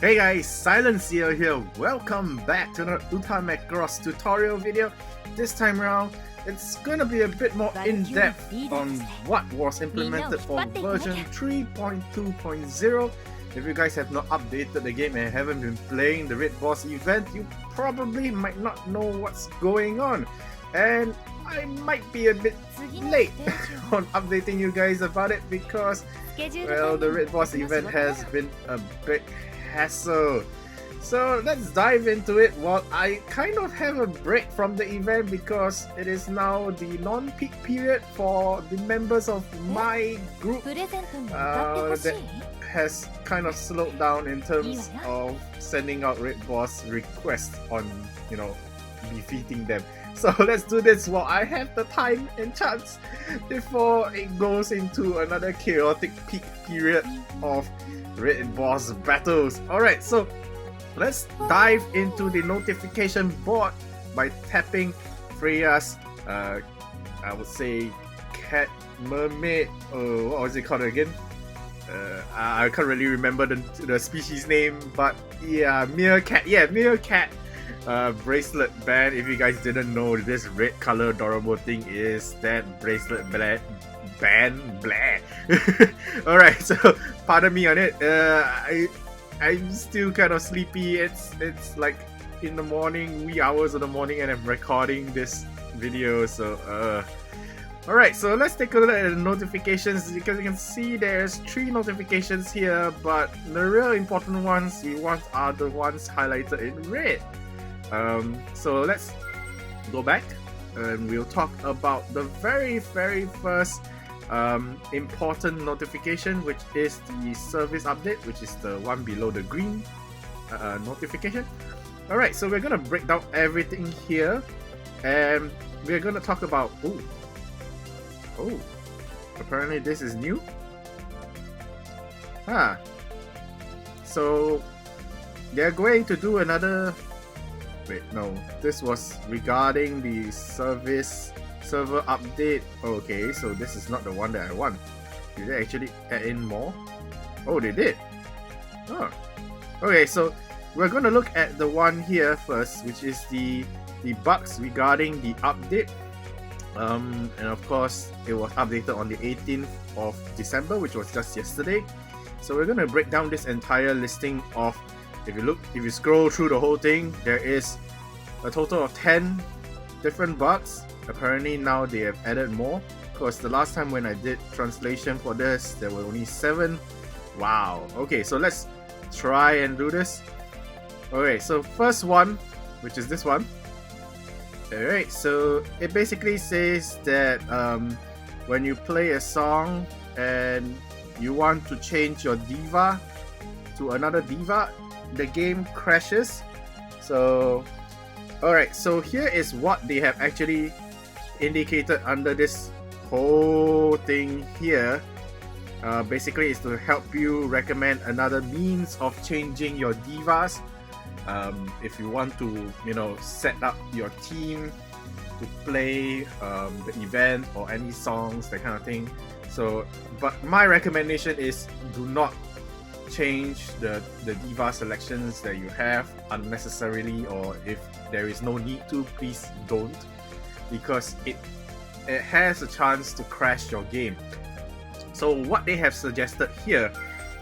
Hey guys, SilentCiel here. Welcome back to another歌マクロス tutorial video. This time around, it's gonna be a bit more in-depth on what was implemented for version 3.2.0. If you guys have not updated the game and haven't been playing the Red Boss event, you probably might not know what's going on. And I might be a bit late on updating you guys about it because, well, the Red Boss event has been a bit hassle. So let's dive into it. Well, I kind of have a break from the event because it is now the non-peak period for the members of my group that has kind of slowed down in terms of sending out Red Boss requests on, defeating them. So let's do this while I have the time and chance before it goes into another chaotic peak period of Red Boss battles. Alright, so let's dive into the notification board by tapping Freya's, I would say, cat mermaid. What was it called again? I can't really remember the species name, but yeah, meerkat. Yeah, meerkat bracelet band. If you guys didn't know, this red color adorable thing is that bracelet band. Alright, so pardon me on it. I'm still kind of sleepy. It's like in the morning, wee hours of the morning, and I'm recording this video. So alright, so let's take a look at the notifications. Because you can see there's 3 notifications here, but the real important ones we want are the ones highlighted in red. So let's go back and we'll talk about the very first important notification, which is the service update, which is the one below the green notification. Alright, so we're gonna break down everything here and we're gonna talk about oh, apparently this is new. So they're going to do another. Wait, no, this was regarding the server update. Okay, so this is not the one that I want. Did they actually add in more? Oh, they did. Oh. Okay, so we're gonna look at the one here first, which is the bugs regarding the update. And of course, it was updated on the 18th of December, which was just yesterday. So we're gonna break down this entire listing of. If you scroll through the whole thing, there is a total of 10 different bugs. Apparently now they have added more, because the last time when I did translation for this, there were only 7. Wow. Okay, so let's try and do this. Okay, so first one, which is this one. Alright, so it basically says that when you play a song and you want to change your diva to another diva, the game crashes. So alright, so here is what they have actually indicated under this whole thing here. Basically is to help you recommend another means of changing your divas. If you want to set up your team to play the event or any songs, that kind of thing. So but my recommendation is do not change the diva selections that you have unnecessarily, or if there is no need to, please don't, because it has a chance to crash your game. So what they have suggested here,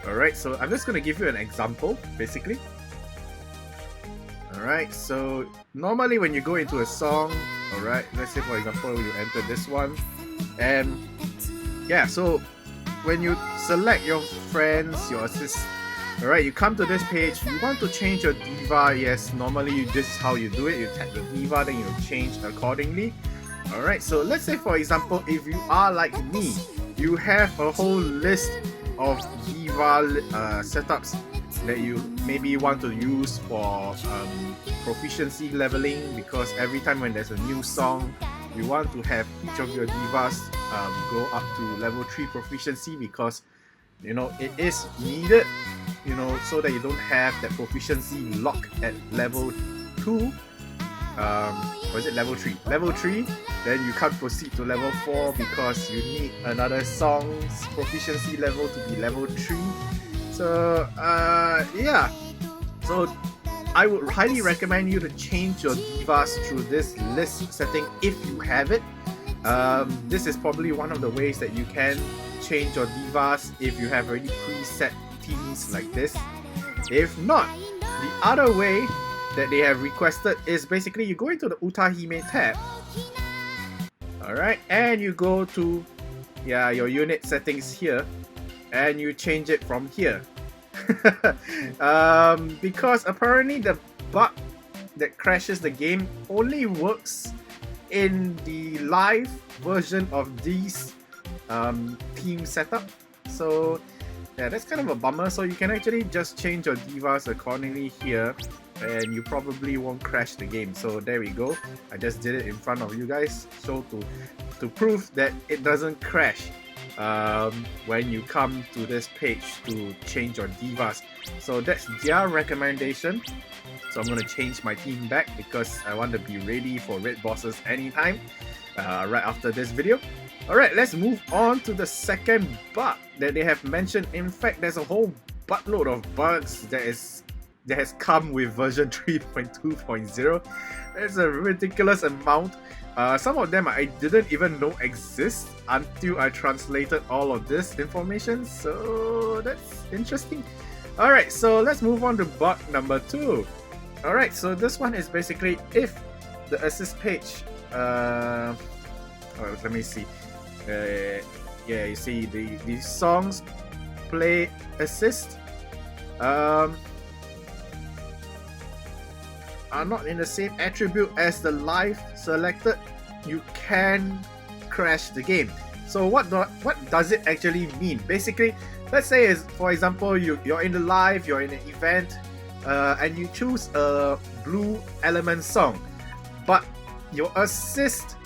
alright, so I'm just going to give you an example basically. Alright, so normally when you go into a song, alright, let's say for example you enter this one, and yeah, so when you select your friends, your assist, alright, you come to this page, you want to change your diva. Yes, normally this is how you do it. You tap the diva, then you change accordingly. Alright, so let's say for example, if you are like me, you have a whole list of diva setups that you maybe want to use for proficiency leveling, because every time when there's a new song, you want to have each of your divas go up to level 3 proficiency, because it is needed, so that you don't have that proficiency lock at level 2. Or is it level 3? Level 3, then you can't proceed to level 4 because you need another song's proficiency level to be level 3. So yeah, So I would highly recommend you to change your DeNA's through this list setting if you have it. This is probably one of the ways that you can change your DeNA's if you have already preset themes like this. If not, the other way that they have requested is basically you go into the Utahime tab. Alright, and you go to your unit settings here and you change it from here. Because apparently the bug that crashes the game only works in the live version of these theme setup. So yeah, that's kind of a bummer. So you can actually just change your DeNA's accordingly here and you probably won't crash the game. So there we go. I just did it in front of you guys, so to prove that it doesn't crash when you come to this page to change your DeNA's. So that's their recommendation. So I'm gonna change my team back because I want to be ready for raid bosses anytime right after this video. Alright, let's move on to the second bug that they have mentioned. In fact, there's a whole buttload of bugs that has come with version 3.2.0. There's a ridiculous amount. Some of them I didn't even know exist until I translated all of this information, so that's interesting. Alright, so let's move on to bug number 2. Alright, so this one is basically if the assist page, let me see. Yeah, you see the songs play assist are not in the same attribute as the live selected, you can crash the game. So what does it actually mean? Basically, let's say for example you're in the live, you're in an event, and you choose a blue element song, but your assist,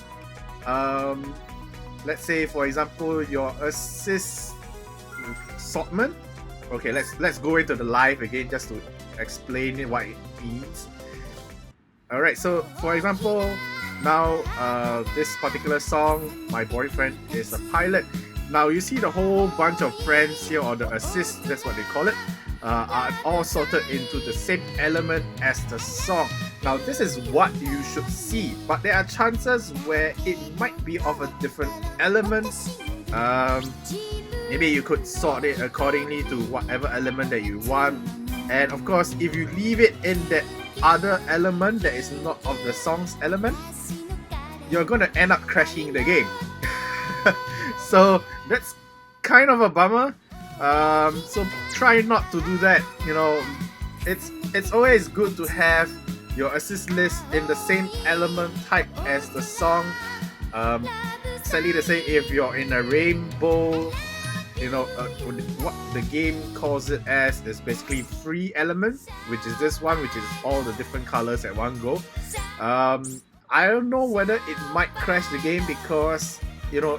let's say for example your assist assortment. Okay, let's go into the live again just to explain what it means. Alright, so for example, now this particular song, My Boyfriend is a Pilot. Now you see the whole bunch of friends here, or the assist, that's what they call it, are all sorted into the same element as the song. Now this is what you should see, but there are chances where it might be of a different elements. Maybe you could sort it accordingly to whatever element that you want. And of course, if you leave it in that other element that is not of the song's element, you're gonna end up crashing the game. So that's kind of a bummer. So try not to do that. You know, it's always good to have your assist list in the same element type as the song. Sadly to say, if you're in a rainbow, you know, what the game calls it as is basically free elements, which is this one, which is all the different colors at one go. I don't know whether it might crash the game because, you know,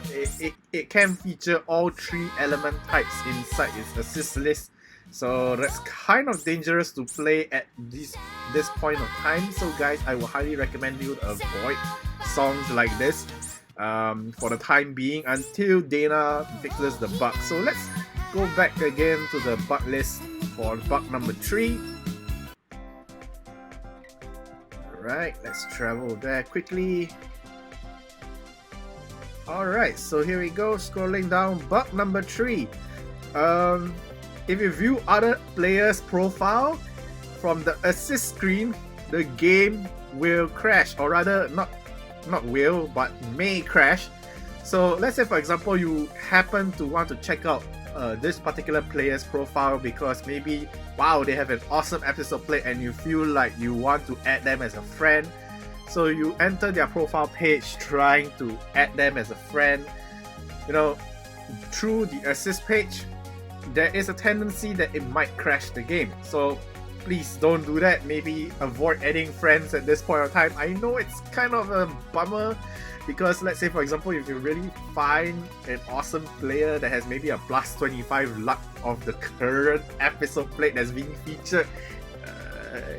it can feature all 3 element types inside its assist list. So that's kind of dangerous to play at this point of time. So guys, I would highly recommend you to avoid songs like this for the time being until DeNA fixes the bug. So let's go back again to the bug list for bug number 3. Alright, let's travel there quickly. Alright, so here we go, scrolling down, bug number 3. If you view other players' profile from the assist screen, the game will crash, or rather not will, but may crash. So let's say for example you happen to want to check out this particular player's profile because maybe, wow, they have an awesome episode play and you feel like you want to add them as a friend. So you enter their profile page trying to add them as a friend. You know, through the assist page, there is a tendency that it might crash the game. So please don't do that. Maybe avoid adding friends at this point of time. I know it's kind of a bummer because let's say for example if you really find an awesome player that has maybe a plus 25 luck of the current episode plate that's being featured,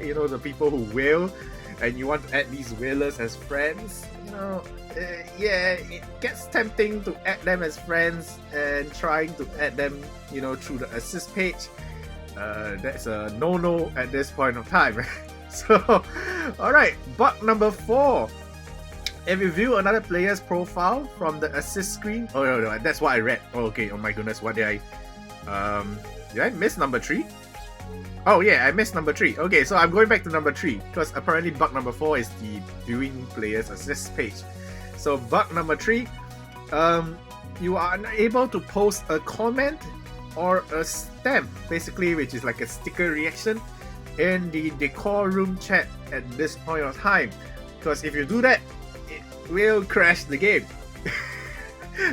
you know, the people who whale, and you want to add these whalers as friends, you know, yeah, it gets tempting to add them as friends and trying to add them, you know, through the assist page. that's a no-no at this point of time. So, alright, bug number 4. If you view another player's profile from the assist screen, oh no, that's what I read. Oh, okay, oh my goodness, what did I miss number 3? Oh yeah, I missed number 3. Okay, so I'm going back to number 3 because apparently bug number 4 is the viewing player's assist page. So bug number 3, you are unable to post a comment or a stamp, basically, which is like a sticker reaction in the decor room chat at this point of time. Because if you do that, it will crash the game.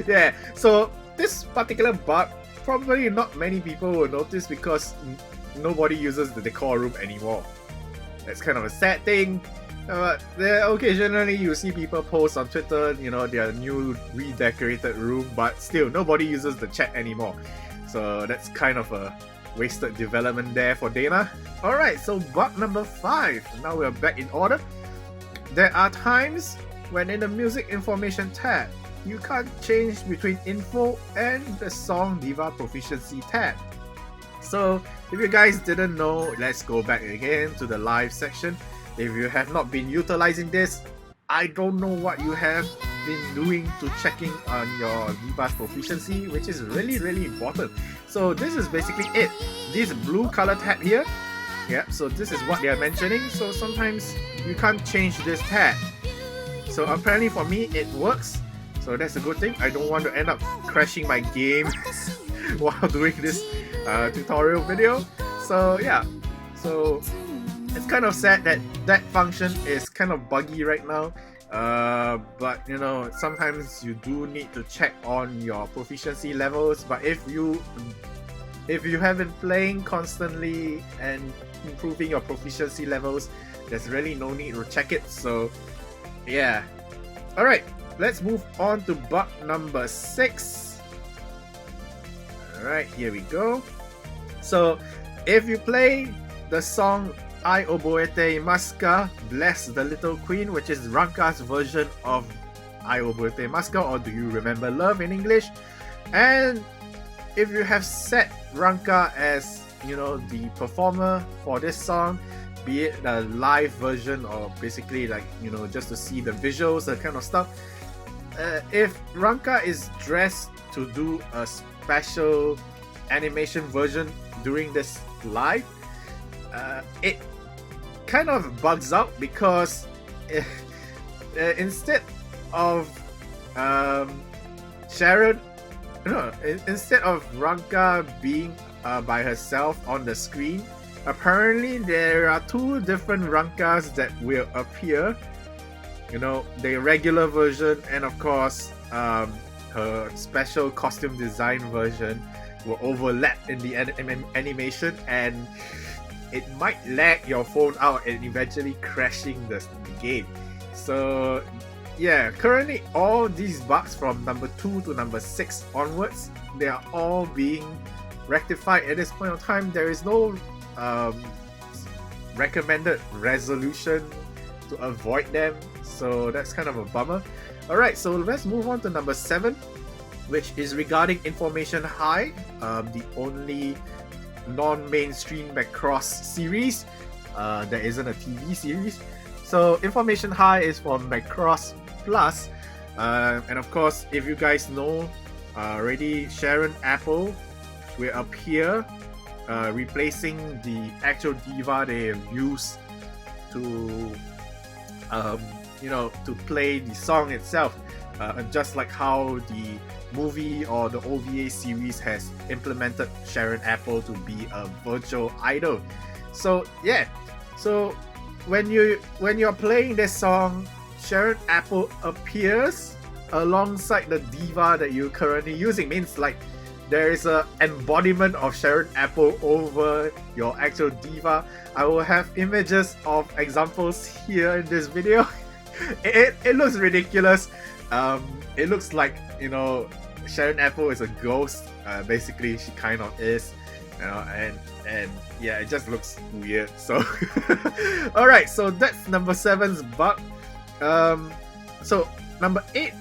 Yeah, so this particular bug, probably not many people will notice because nobody uses the decor room anymore. That's kind of a sad thing. There occasionally you see people post on Twitter, you know, their new redecorated room, but still nobody uses the chat anymore. So that's kind of a wasted development there for DeNA. Alright, so bug number 5. Now we're back in order. There are times when in the music information tab, you can't change between info and the song diva proficiency tab. So if you guys didn't know, let's go back again to the live section. If you have not been utilizing this, I don't know what you have been doing to checking on your diva's proficiency, which is really important. So this is basically it. This blue color tab here, yeah, so this is what they are mentioning. So sometimes you can't change this tab. So apparently for me it works, so that's a good thing. I don't want to end up crashing my game while doing this tutorial video. So yeah, so it's kind of sad that that function is kind of buggy right now. But you know, sometimes you do need to check on your proficiency levels. But if you have been playing constantly and improving your proficiency levels, there's really no need to check it. So yeah. Alright, let's move on to bug number 6. Alright, here we go. So if you play the song I Oboete Maska, Bless the Little Queen, which is Ranka's version of I Oboete Maska, or Do You Remember Love in English, and if you have set Ranka as, you know, the performer for this song, be it the live version or basically like, you know, just to see the visuals, that kind of stuff, if Ranka is dressed to do a special animation version during this live, it kind of bugs out because instead of instead of Ranka being by herself on the screen, apparently there are 2 different Rankas that will appear. You know, the regular version and of course her special costume design version will overlap in the animation, and it might lag your phone out and eventually crashing the game. So yeah, currently all these bugs from number 2 to number 6 onwards, they are all being rectified at this point of time. There is no recommended resolution to avoid them, so that's kind of a bummer. Alright, so let's move on to number 7, which is regarding Information High, the only non-mainstream Macross series. There isn't a TV series. So Information High is for Macross Plus, and of course, if you guys know already, Sharon Apple will appear, replacing the actual diva they have used to you know, to play the song itself, just like how the movie or the OVA series has implemented Sharon Apple to be a virtual idol. So yeah, so when you're playing this song, Sharon Apple appears alongside the diva that you're currently using. Means like there is a embodiment of Sharon Apple over your actual diva. I will have images of examples here in this video. It looks ridiculous. It looks like, you know, Sharon Apple is a ghost. Basically, she kind of is, you know, and yeah, it just looks weird. So, all right, so that's number 7's bug. So number 8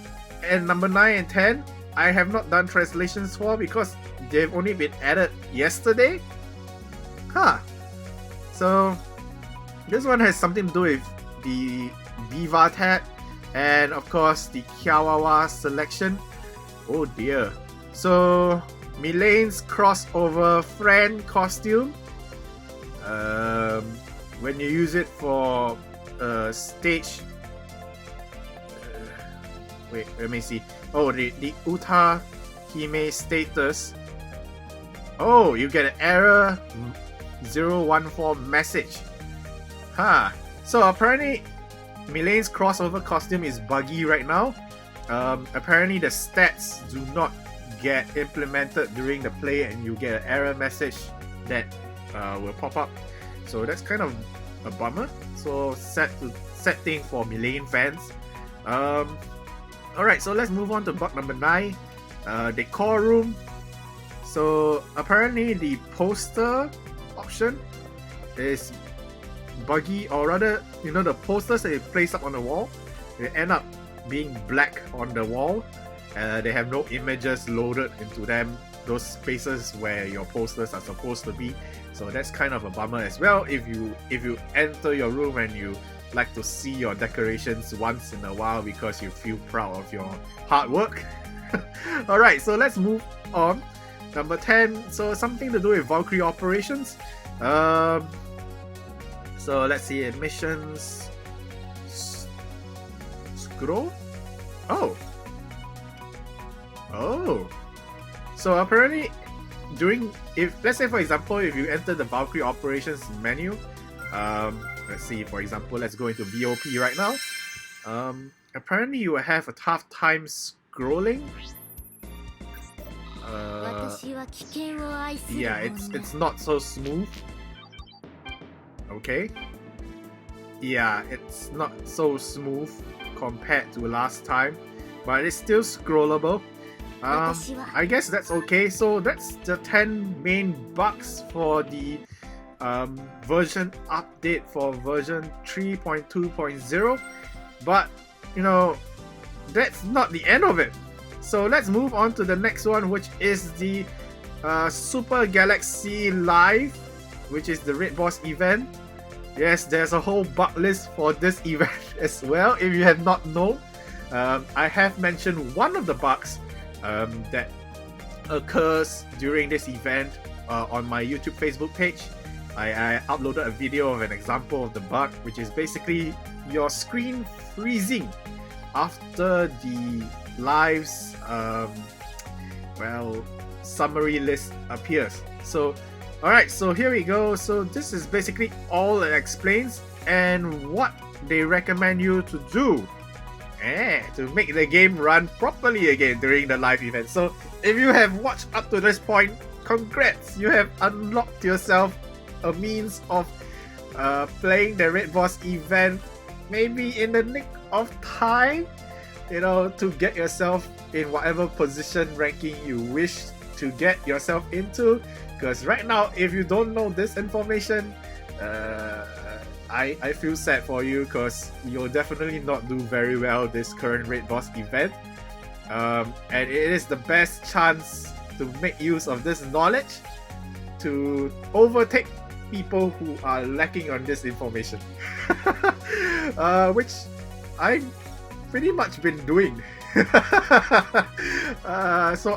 and number 9 and 10, I have not done translations for because they've only been added yesterday. Huh. So this one has something to do with the Diva tag and of course the Kiawawa selection. Oh dear. So Milane's crossover friend costume. When you use it for stage. Wait, let me see. Oh, the Uta Hime status. Oh, you get an error 014 message. Huh. So apparently Milane's crossover costume is buggy right now. Apparently the stats do not get implemented during the play and you get an error message that will pop up. So that's kind of a bummer. So sad thing for Milane fans. Alright, so let's move on to bug number 9. Decor room. So apparently the poster option is buggy, or rather, you know, the posters that you place up on the wall, they end up being black on the wall. They have no images loaded into them, those spaces where your posters are supposed to be. So that's kind of a bummer as well. If you enter your room and you like to see your decorations once in a while because you feel proud of your hard work. Alright, so let's move on. Number 10, so something to do with Valkyrie operations. So let's see, missions. Scroll? Oh. So apparently, let's say for example, if you enter the Valkyrie operations menu, let's see, for example, let's go into VOP right now. Apparently you will have a tough time scrolling. Yeah, it's not so smooth. Okay. Yeah, it's not so smooth compared to last time, but it's still scrollable. I guess that's okay. So that's the 10 main bugs for the version update for version 3.2.0. But you know, that's not the end of it. So let's move on to the next one, which is the Super Galaxy Live, which is the Raid Boss event. Yes, there's a whole bug list for this event as well, if you have not known. I have mentioned one of the bugs that occurs during this event on my YouTube Facebook page. I uploaded a video of an example of the bug, which is basically your screen freezing after the live's summary list appears. So alright, so here we go. So this is basically all it explains and what they recommend you to do to make the game run properly again during the live event. So if you have watched up to this point, congrats, you have unlocked yourself a means of playing the Raid Boss event maybe in the nick of time, you know, to get yourself in whatever position ranking you wish to get yourself into. Because right now, if you don't know this information, I feel sad for you, because you'll definitely not do very well this current Raid Boss event. And it is the best chance to make use of this knowledge to overtake people who are lacking on this information. Which I've pretty much been doing. So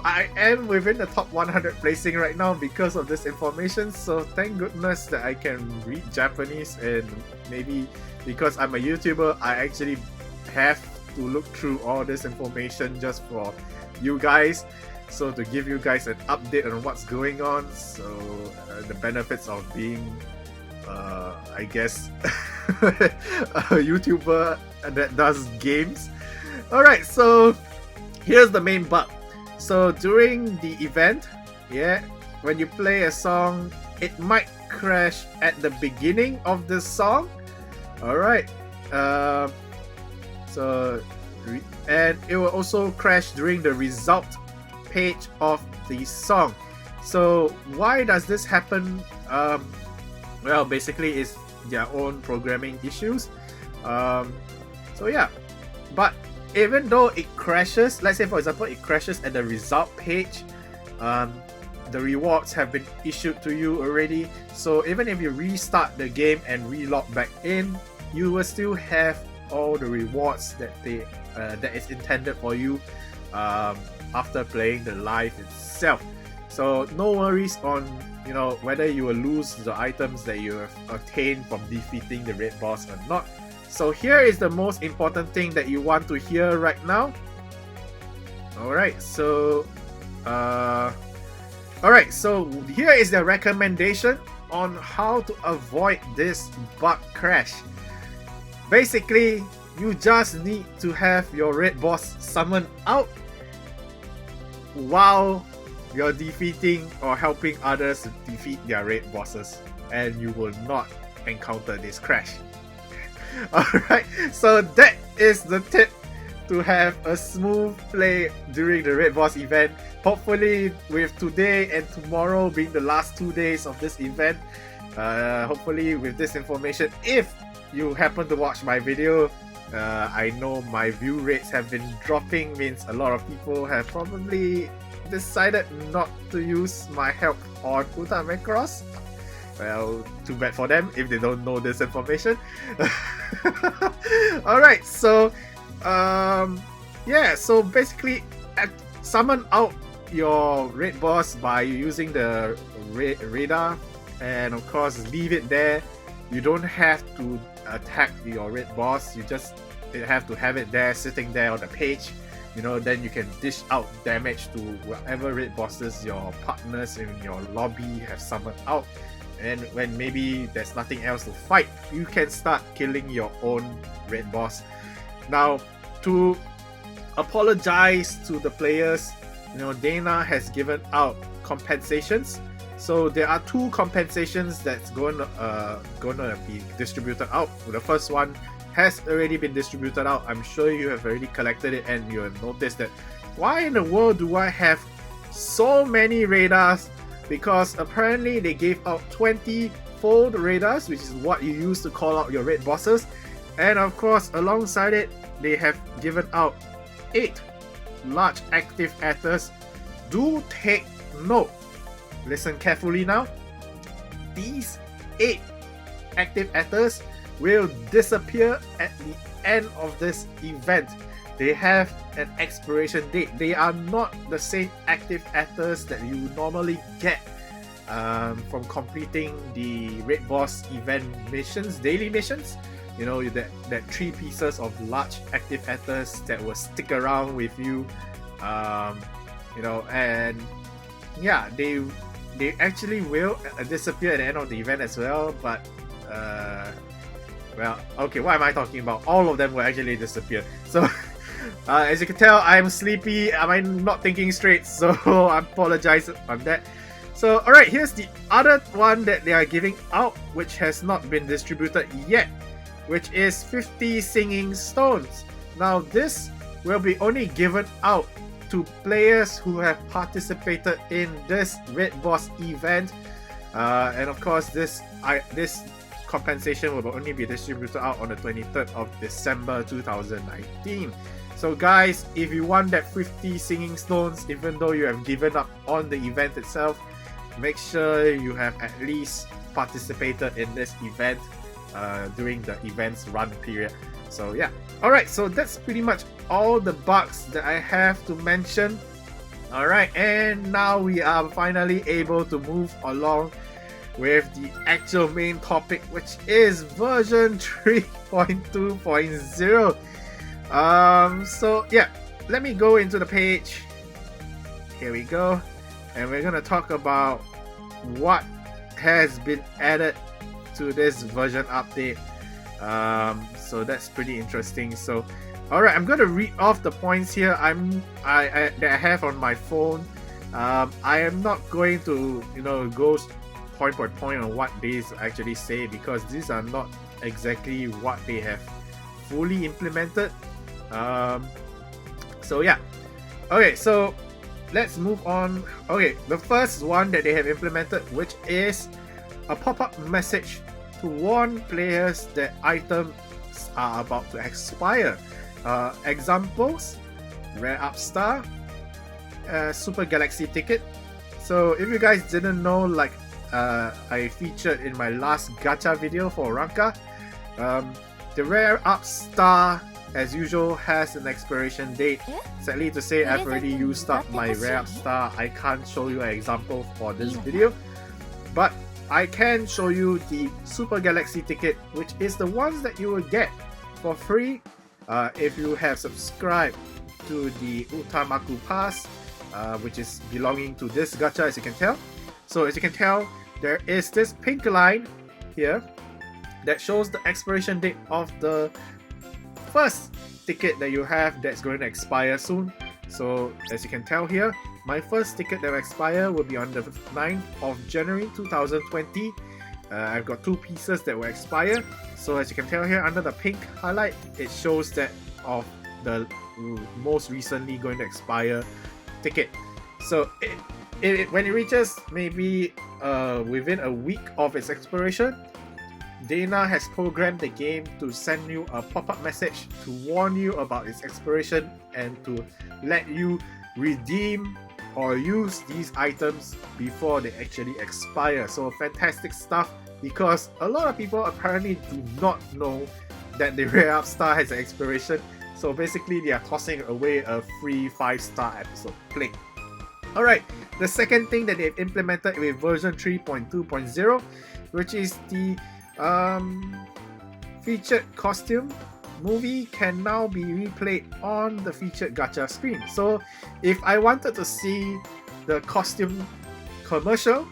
I am within the top 100 placing right now because of this information. So thank goodness that I can read Japanese, and maybe because I'm a YouTuber, I actually have to look through all this information just for you guys. So to give you guys an update on what's going on. So the benefits of being I guess a YouTuber that does games. Alright, so here's the main bug. So during the event, yeah, when you play a song, it might crash at the beginning of the song. Alright, and it will also crash during the result page of the song. So why does this happen? Well, basically it's their own programming issues. So yeah, but even though it crashes, let's say for example it crashes at the result page, the rewards have been issued to you already. So even if you restart the game and relog back in, you will still have all the rewards that that is intended for you after playing the live itself. So no worries on whether you will lose the items that you have attained from defeating the red boss or not. So here is the most important thing that you want to hear right now. Alright, so here is the recommendation on how to avoid this bug crash. Basically, you just need to have your red boss summoned out while you're defeating or helping others to defeat their red bosses, and you will not encounter this crash. Alright, so that is the tip to have a smooth play during the red boss event. Hopefully with today and tomorrow being the last 2 days of this event, hopefully with this information, if you happen to watch my video, I know my view rates have been dropping, means a lot of people have probably decided not to use my help on Uta Macross. Well, too bad for them if they don't know this information. Alright, so yeah, so basically summon out your red boss by using the radar, and of course leave it there. You don't have to attack your red boss, you just have to have it there, sitting there on the page. Then you can dish out damage to whatever red bosses your partners in your lobby have summoned out. And when maybe there's nothing else to fight, you can start killing your own red boss. Now, to apologize to the players, DeNA has given out compensations. So there are 2 compensations that's gonna be distributed out. The first one has already been distributed out. I'm sure you have already collected it, and you have noticed that why in the world do I have so many radars? Because apparently they gave out 20 fold radars, which is what you use to call out your red bosses. And of course, alongside it, they have given out 8 large active ethers. Do take note. Listen carefully now. These 8 active ethers will disappear at the end of this event. They have an expiration date. They are not the same active ethers that you normally get from completing the red boss event missions, daily missions. That 3 pieces of large active ethers that will stick around with you. And yeah, they actually will disappear at the end of the event as well. But well, okay, what am I talking about? All of them will actually disappear. So as you can tell, I'm sleepy. I'm not thinking straight, so I apologize on that. So alright, here's the other one that they are giving out, which has not been distributed yet, which is 50 singing stones. Now this will be only given out to players who have participated in this red boss event, and of course this compensation will only be distributed out on the 23rd of December 2019. So guys, if you want that 50 singing stones, even though you have given up on the event itself, make sure you have at least participated in this event during the event's run period. So yeah, alright, so that's pretty much all the bugs that I have to mention. Alright, and now we are finally able to move along with the actual main topic, which is version 3.2.0. So yeah, let me go into the page. Here we go, and we're gonna talk about what has been added to this version update. So that's pretty interesting. So alright, I'm gonna read off the points here that I have on my phone. I am not going to go point by point on what these actually say, because these are not exactly what they have fully implemented. So yeah, okay, so let's move on. Okay, the first one that they have implemented, which is a pop-up message to warn players that items are about to expire. Examples: Rare Up Star, Super Galaxy Ticket, So if you guys didn't know, like I featured in my last gacha video for Ranka, the rare up star as usual has an expiration date. Sadly to say, I've already used up my rare up star. I can't show you an example for this video, but I can show you the Super Galaxy ticket, which is the ones that you will get for free if you have subscribed to the Utamaku Pass, which is belonging to this gacha, as you can tell. So as you can tell, there is this pink line here that shows the expiration date of the first ticket that you have that's going to expire soon. So as you can tell here, my first ticket that will expire will be on the 9th of January 2020. I've got 2 pieces that will expire. So as you can tell here, under the pink highlight, it shows that of the most recently going to expire ticket. So when it reaches maybe within a week of its expiration, DeNA has programmed the game to send you a pop-up message to warn you about its expiration and to let you redeem or use these items before they actually expire. So fantastic stuff, because a lot of people apparently do not know that the rare up star has an expiration. So basically they are tossing away a free 5-star episode play. Alright, the second thing that they've implemented with version 3.2.0, which is the featured costume movie can now be replayed on the featured gacha screen. So if I wanted to see the costume commercial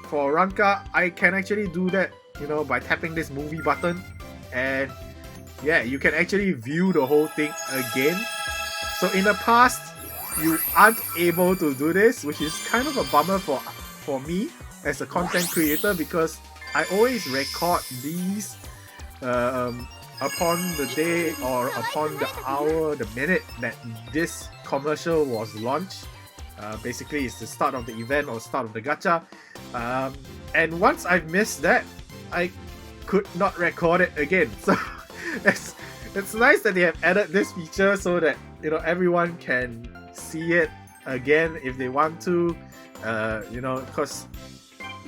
for Ranka, I can actually do that, you know, by tapping this movie button, and yeah, you can actually view the whole thing again. So in the past, you aren't able to do this, which is kind of a bummer for me as a content creator, because I always record these upon the day or upon the hour, the minute that this commercial was launched. Basically, it's the start of the event or start of the gacha. And once I've missed that, I could not record it again. So it's nice that they have added this feature so that, you know, everyone can see it again if they want to. You know, because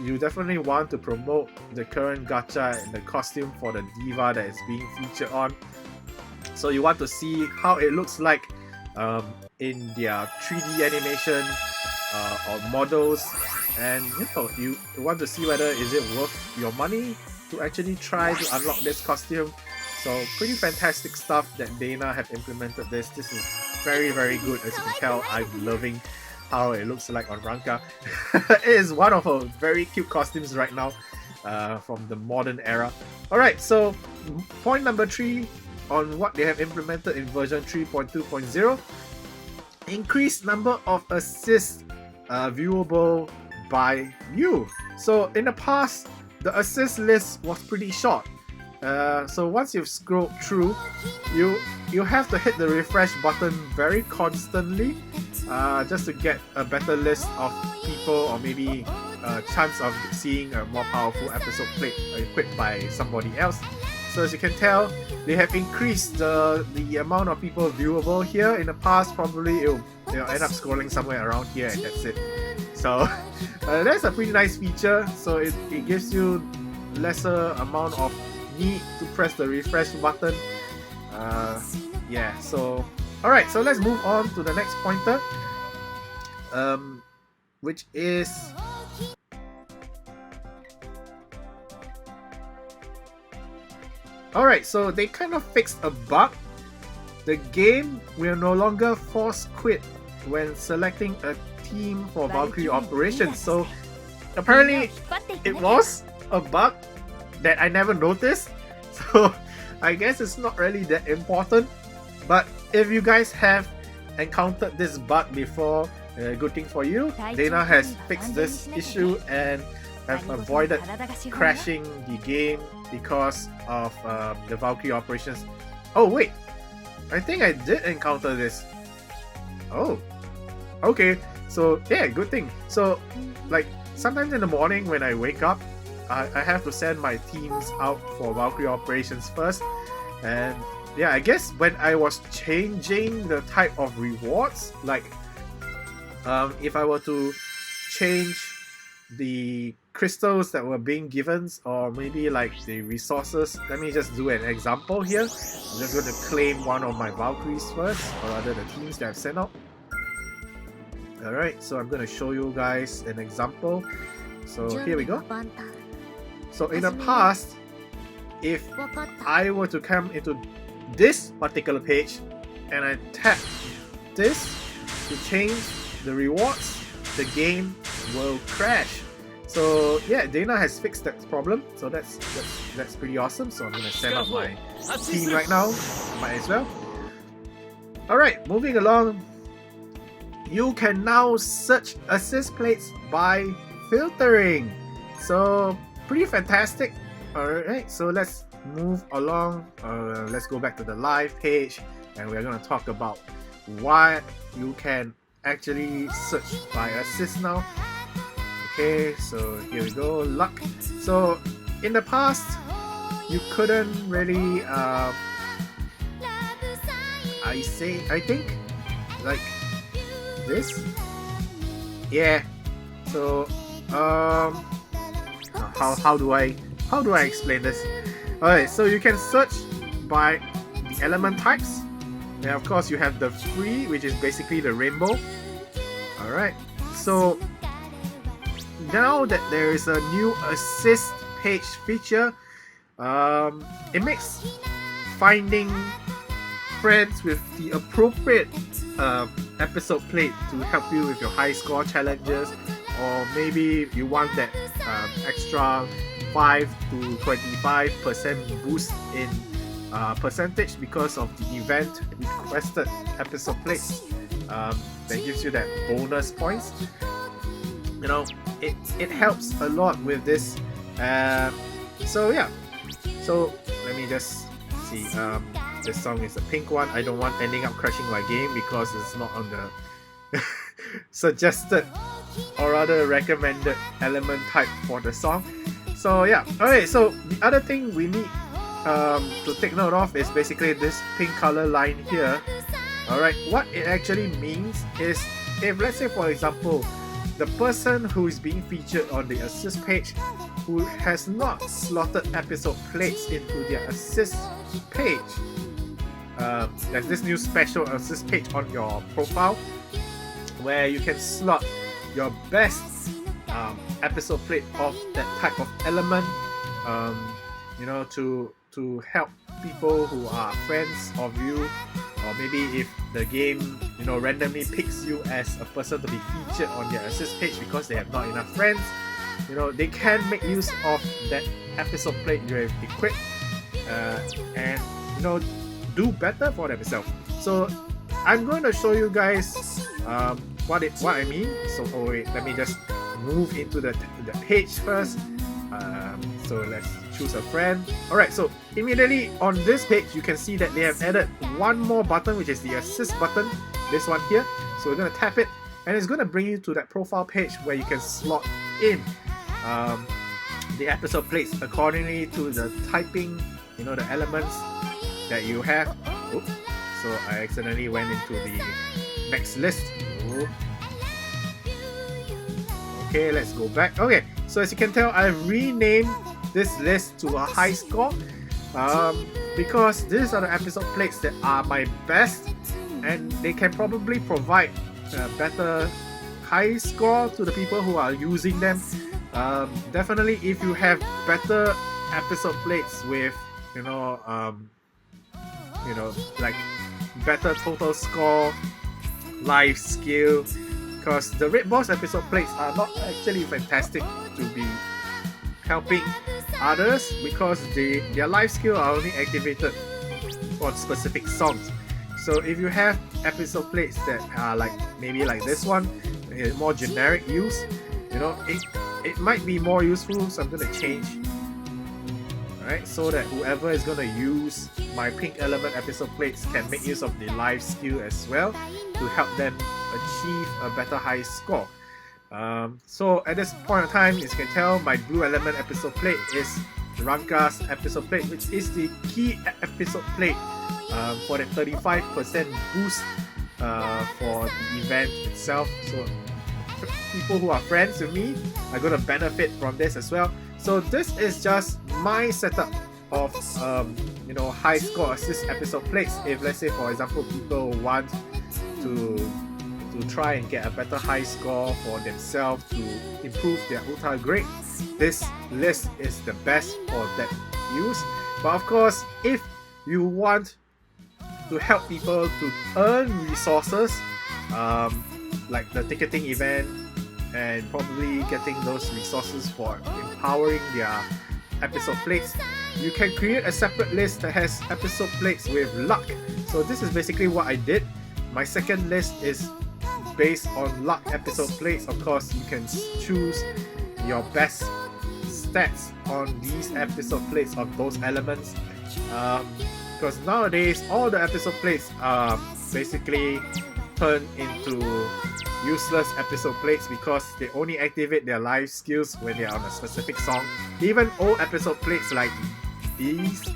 you definitely want to promote the current gacha and the costume for the diva that is being featured on. So you want to see how it looks like in their 3D animation or models, and you know, you want to see whether is it worth your money to actually try to unlock this costume. So pretty fantastic stuff that DeNA have implemented this. This is very, very good. As you can tell, I'm loving how it looks like on Ranka. It is one of her very cute costumes right now from the modern era. Alright, so point number 3 on what they have implemented in version 3.2.0. Increased number of assists viewable by you. So in the past, the assist list was pretty short. So once you've scrolled through, you have to hit the refresh button very constantly just to get a better list of people, or maybe a chance of seeing a more powerful episode played equipped by somebody else. So as you can tell, they have increased the amount of people viewable here. In the past, probably it'll end up scrolling somewhere around here and that's it. So that's a pretty nice feature. So it gives you lesser amount of need to press the refresh button. Yeah, so alright, so let's move on to the next pointer, which is alright, so they kind of fixed a bug. The game will no longer force quit when selecting a team for Valkyrie operations. So apparently it was a bug that I never noticed, so I guess it's not really that important. But if you guys have encountered this bug before, good thing for you. DeNA has fixed this issue and have avoided crashing the game because of the Valkyrie operations. Oh wait, I think I did encounter this. Oh, okay. So yeah, good thing. So like sometimes in the morning when I wake up, I have to send my teams out for Valkyrie operations first, and yeah, I guess when I was changing the type of rewards, like if I were to change the crystals that were being given, or maybe like the resources. Let me just do an example here. I'm just going to claim one of my Valkyries first, or rather the teams that I've sent out. Alright, so I'm going to show you guys an example. So here we go. So in the past, if I were to come into this particular page and I tap this to change the rewards, the game will crash. So yeah, DeNA has fixed that problem, so that's pretty awesome. So I'm gonna send out my team right now, might as well. Alright, moving along. You can now search assist plates by filtering. So pretty fantastic. Alright, so let's move along. Let's go back to the live page, and we're gonna talk about why you can actually search by assist now. Okay, so here we go. Luck. So in the past, you couldn't really I think like this. Yeah. So how do I explain this? Alright, so you can search by the element types. And of course you have the free, which is basically the rainbow. Alright, so now that there is a new assist page feature, it makes finding friends with the appropriate episode plate to help you with your high score challenges, or maybe you want that extra 5 to 25% boost in percentage because of the event requested episode plates, that gives you that bonus points. You know, it helps a lot with this. So yeah, so let me just see. This song is a pink one. I don't want ending up crashing my game because it's not on the suggested, or rather recommended, element type for the song. So yeah, alright, so the other thing we need to take note of is basically this pink color line here. Alright, what it actually means is, if let's say for example, the person who is being featured on the assist page who has not slotted episode plates into their assist page, there's this new special assist page on your profile where you can slot your best episode plate of that type of element, you know, to help people who are friends of you, or maybe if the game, you know, randomly picks you as a person to be featured on their assist page because they have not enough friends, you know, they can make use of that episode plate you have equipped, and you know, do better for themselves. So I'm going to show you guys what I mean. So wait, let me just move into the page first. So let's choose a friend. Alright, so immediately on this page you can see that they have added one more button, which is the assist button, this one here. So we're going to tap it, and it's going to bring you to that profile page where you can slot in the episode plates accordingly to the typing, you know, the elements that you have. Oops, so I accidentally went into the next list. Oops. Okay, let's go back. Okay, so as you can tell, I've renamed this list to a high score, because these are the episode plates that are my best, and they can probably provide a better high score to the people who are using them. Definitely, if you have better episode plates with, you know, like better total score, life skill, because the red boss episode plates are not actually fantastic to be helping others, because their life skill are only activated on specific songs. So if you have episode plates that are like maybe like this one, more generic use, you know, it might be more useful. So I'm gonna change, alright, so that whoever is gonna use my pink element episode plates can make use of the life skill as well to help them achieve a better high score. So at this point in time, as you can tell, my blue element episode plate is Ranka's episode plate, which is the key episode plate for the 35% boost for the event itself. So people who are friends with me are going to benefit from this as well. So this is just my setup of you know, high score assist episode plates. If let's say for example people want to try and get a better high score for themselves to improve their ultra grade, this list is the best for that use. But of course, if you want to help people to earn resources, like the ticketing event, and probably getting those resources for empowering their episode plates, you can create a separate list that has episode plates with luck. So this is basically what I did. My second list is based on luck episode plates. Of course, you can choose your best stats on these episode plates of those elements, because nowadays all the episode plates are basically turned into useless episode plates because they only activate their life skills when they're on a specific song. Even old episode plates like these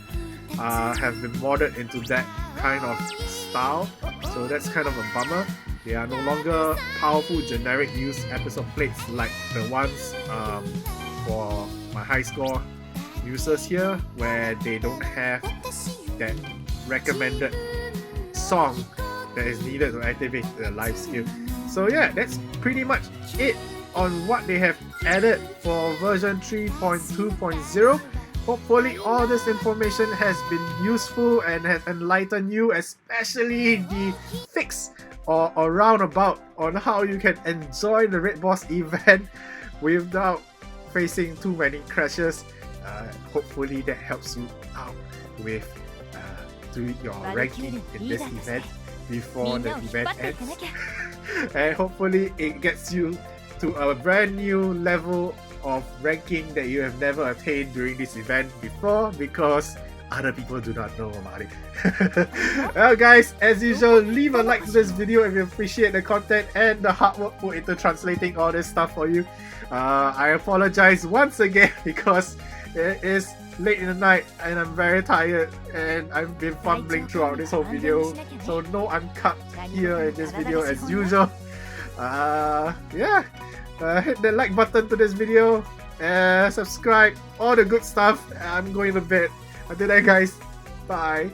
have been modded into that kind of style, so that's kind of a bummer. They are no longer powerful generic use episode plates like the ones for my high score users here, where they don't have that recommended song that is needed to activate the life skill. So yeah, that's pretty much it on what they have added for version 3.2.0. Hopefully all this information has been useful and has enlightened you, especially the fix or roundabout on how you can enjoy the Raid Boss event without facing too many crashes. Hopefully that helps you out with doing your ranking in this event before the event ends. And hopefully it gets you to a brand new level of ranking that you have never attained during this event before, because other people do not know about it. Well guys, as usual, leave a like to this video if you appreciate the content and the hard work put into translating all this stuff for you. I apologize once again because it is late in the night and I'm very tired and I've been fumbling throughout this whole video, so no uncut here in this video as usual. Yeah, hit the like button to this video, subscribe, all the good stuff. I'm going to bed. Until then guys, bye.